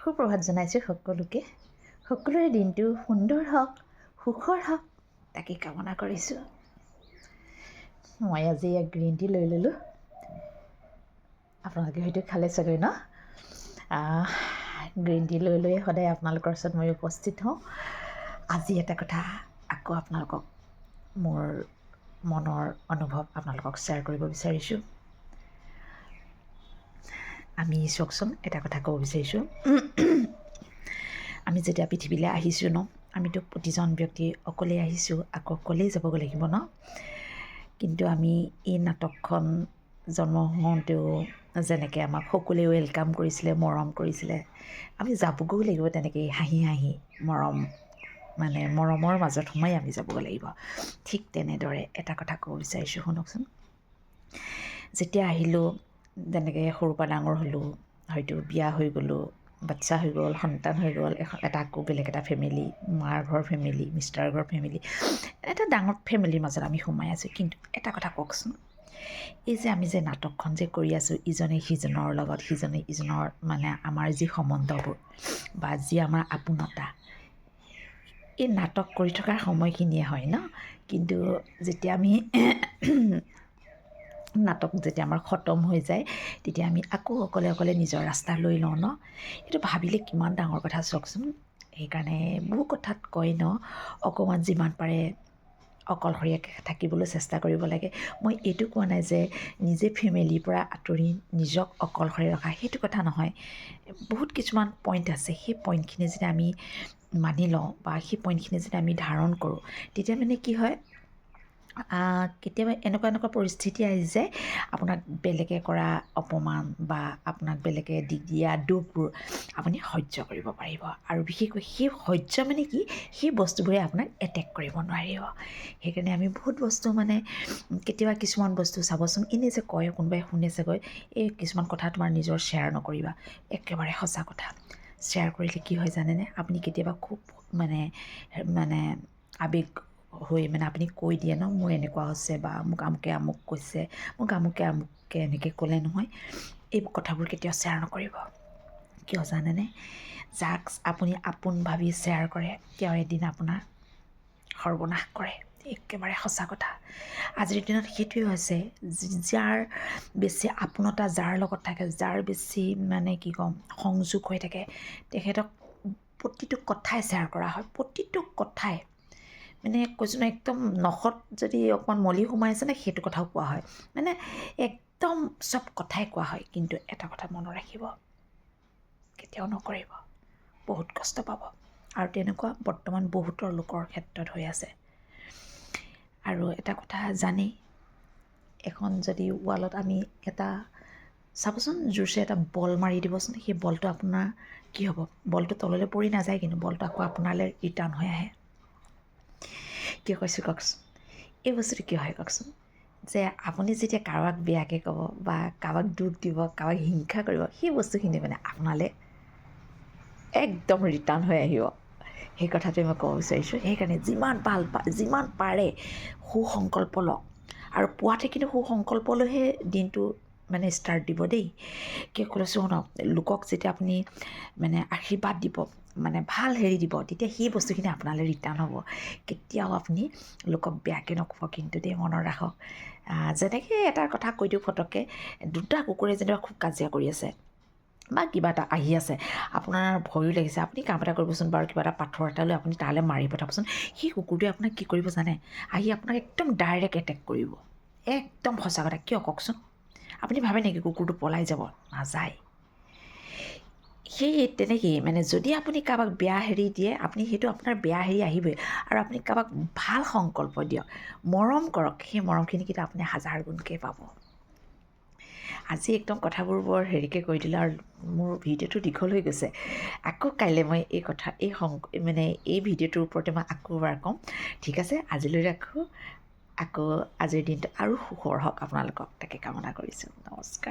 সুপ্ৰভাত জনাইছোঁ সকলোকে। সকলোৰে দিনটো সুন্দৰ হওক, সুখৰ হওক, তাকে কামনা কৰিছোঁ। মই আজি এক গ্ৰীণ টি লৈ ল'লোঁ। আপোনালোকে হয়তো খালে চাগৈ ন? গ্ৰীণ টি লৈ সদায় আপোনালোকৰ ওচৰত মই উপস্থিত হওঁ। আজি এটা কথা আকৌ আপোনালোকক মোৰ মনৰ অনুভৱ আপোনালোকক শ্বেয়াৰ কৰিব বিচাৰিছোঁ। আমি চাওকচোন, এটা কথা ক'ব বিচাৰিছোঁ। আমি যেতিয়া পৃথিৱীলৈ আহিছোঁ ন, আমিতো প্ৰতিজন ব্যক্তি অকলেই আহিছোঁ, আকৌ অকলেই যাবগৈ লাগিব ন। কিন্তু আমি এই নাটকখন জন্ম হওঁতেও যেনেকৈ আমাক সকলোৱে ৱেলকাম কৰিছিলে, মৰম কৰিছিলে, আমি যাবগৈ লাগিব তেনেকৈ হাঁহি হাঁহি মৰমৰ মাজত সোমাই আমি যাবগৈ লাগিব। ঠিক তেনেদৰে এটা কথা ক'ব বিচাৰিছোঁ, শুনকচোন। যেতিয়া আহিলোঁ, যেনেকৈ সৰুৰ পৰা ডাঙৰ হ'লোঁ, হয়তো বিয়া হৈ গ'লোঁ, বাচ্চা হৈ গ'ল, সন্তান হৈ গ'ল, এটা আকৌ বেলেগ এটা ফেমিলি, মাৰ ঘৰ ফেমিলি, মিষ্টাৰ ঘৰ ফেমিলি, এটা ডাঙৰ ফেমিলিৰ মাজত আমি সোমাই আছোঁ। কিন্তু এটা কথা কওকচোন, এই যে আমি যে নাটকখন যে কৰি আছোঁ, ইজনে সিজনৰ লগত, সিজনে ইজনৰ আমাৰ যি সম্বন্ধবোৰ বা যি আমাৰ আপোনতা, এই নাটক কৰি থকাৰ সময়খিনিয়ে হয় ন। কিন্তু যেতিয়া আমি নাটক যেতিয়া আমাৰ খতম হৈ যায়, তেতিয়া আমি আকৌ অকলে অকলে নিজৰ ৰাস্তা লৈ লওঁ ন। এইটো ভাবিলে কিমান ডাঙৰ কথা চাওকচোন। সেইকাৰণে বহু কথাত কয় ন, অকণমান যিমান পাৰে অকলশৰীয়াকৈ থাকিবলৈ চেষ্টা কৰিব লাগে। মই এইটো কোৱা নাই যে নিজে ফেমিলিৰ পৰা আঁতৰি নিজক অকলশৰে ৰখা, সেইটো কথা নহয়। বহুত কিছুমান পইণ্ট আছে, সেই পইণ্টখিনি যদি আমি মানি লওঁ বা সেই পইণ্টখিনি যদি আমি ধাৰণ কৰোঁ, তেতিয়া কি হয়, কেতিয়াবা এনেকুৱা পৰিস্থিতি আহি যায়, আপোনাক বেলেগে কৰা অপমান বা আপোনাক বেলেগে দি দিয়া দুখবোৰ আপুনি সহ্য কৰিব পাৰিব। আৰু বিশেষকৈ সেই সহ্য কি, সেই বস্তুবোৰে আপোনাক এটেক কৰিব নোৱাৰিব। সেইকাৰণে আমি বহুত বস্তু কেতিয়াবা কিছুমান বস্তু চাবচোন, এনেই যে কয়, কোনোবাই শুনে চাগৈ, এই কিছুমান কথা তোমাৰ নিজৰ শ্বেয়াৰ নকৰিবা। একেবাৰে সঁচা কথা। শ্বেয়াৰ কৰিলে কি হয় জানেনে, আপুনি কেতিয়াবা খুব আৱেগ হৈ আপুনি কৈ দিয়ে ন, মোৰ এনেকুৱা হৈছে বা মোক আমুক কৈছে, মোক আমুকে এনেকৈ ক'লে নহয়। এই কথাবোৰ কেতিয়াও শ্বেয়াৰ নকৰিব। কিয় জানেনে? যাক আপুনি আপোন ভাবি শ্বেয়াৰ কৰে, তেওঁ এদিন আপোনাৰ সৰ্বনাশ কৰে। একেবাৰে সঁচা কথা। আজিৰ দিনত সেইটোৱে হৈছে, যাৰ বেছি আপোনতা যাৰ লগত থাকে, যাৰ বেছি সংযোগ হৈ থাকে, তেখেতক প্ৰতিটো কথাই শ্বেয়াৰ কৰা হয়। প্ৰতিটো কথাই কৈছোঁ ন, একদম নখত যদি অকণমান মলি সোমাইছে নে, সেইটো কথাও কোৱা হয়। একদম চব কথাই কোৱা হয়। কিন্তু এটা কথা মনত ৰাখিব, কেতিয়াও নকৰিব, বহুত কষ্ট পাব। আৰু তেনেকুৱা বৰ্তমান বহুতৰ লোকৰ ক্ষেত্ৰত হৈ আছে। আৰু এটা কথা জানেই, এখন যদি ৱালত আমি এটা চাবচোন, জোৰছে এটা বল মাৰি দিবচোন, সেই বলটো আপোনাৰ কি হ'ব, বলটো তললৈ পৰি নাযায়, কিন্তু বলটো আকৌ আপোনালৈ ৰিটাৰ্ণ হৈ আহে। কিয় কৈছোঁ কওকচোন? এই বস্তুটো কিয় হয় কওকচোন? যে আপুনি যেতিয়া কাৰোবাক বেয়াকৈ ক'ব বা কাৰোবাক দুখ দিব, কাৰোবাক হিংসা কৰিব, সেই বস্তুখিনি আপোনালৈ একদম ৰিটাৰ্ণ হৈ আহিব। সেই কথাটোৱে মই ক'ব বিচাৰিছোঁ। সেইকাৰণে যিমান পাৰে সুসংকল্প লওক। আৰু পুৱাতে কিন্তু সুসংকল্পলৈহে দিনটো ষ্টাৰ্ট দিব দেই। কিয় কৈছোঁ শুনক, লোকক যেতিয়া আপুনি আশীৰ্বাদ দিব, ভাল দিব, তেতিয়া সেই বস্তুখিনি আপোনালৈ ৰিটাৰ্ণ হ'ব। কেতিয়াও আপুনি লোকক বেয়াকৈ নক'ব কিন্তু দেই, মনত ৰাখক। যেনেকৈ এটা কথা কৈ দিওঁ ফটককৈ, দুটা কুকুৰে যেনিবা খুব কাজিয়া কৰি আছে বা কিবা এটা আহি আছে, আপোনাৰ ভয়ো লাগিছে, আপুনি কাম এটা কৰিবচোন বাৰু, কিবা এটা পাথৰ এটা লৈ আপুনি তালৈ মাৰি পঠাবচোন। সেই কুকুৰটোৱে আপোনাক কি কৰিব জানে? আহি আপোনাক একদম ডাইৰেক্ট এটেক কৰিব। একদম সঁচা কথা। কিয় কওকচোন? আপুনি ভাবে নেকি কুকুৰটো পলাই যাব? নাযায়। সেই তেনেকেই যদি আপুনি কাৰোবাক বেয়া দিয়ে, আপুনি সেইটো আপোনাৰ বেয়া আহিবই। আৰু আপুনি কাৰোবাক ভাল সংকল্প দিয়ক, মৰম কৰক, সেই মৰমখিনি কিন্তু আপুনি হাজাৰ গুণকৈ পাব। আজি একদম কথাবোৰ বৰ কৈ দিলোঁ, আৰু মোৰ ভিডিঅ'টো দীঘল হৈ গৈছে। আকৌ কাইলৈ মই এই ভিডিঅ'টোৰ ওপৰতে মই আকৌ এবাৰ ক'ম। ঠিক আছে, আজিলৈ ৰাখোঁ। আকৌ আজিৰ দিনটো আৰু সুখৰ হওক আপোনালোকক, তাকে কামনা কৰিছোঁ। নমস্কাৰ।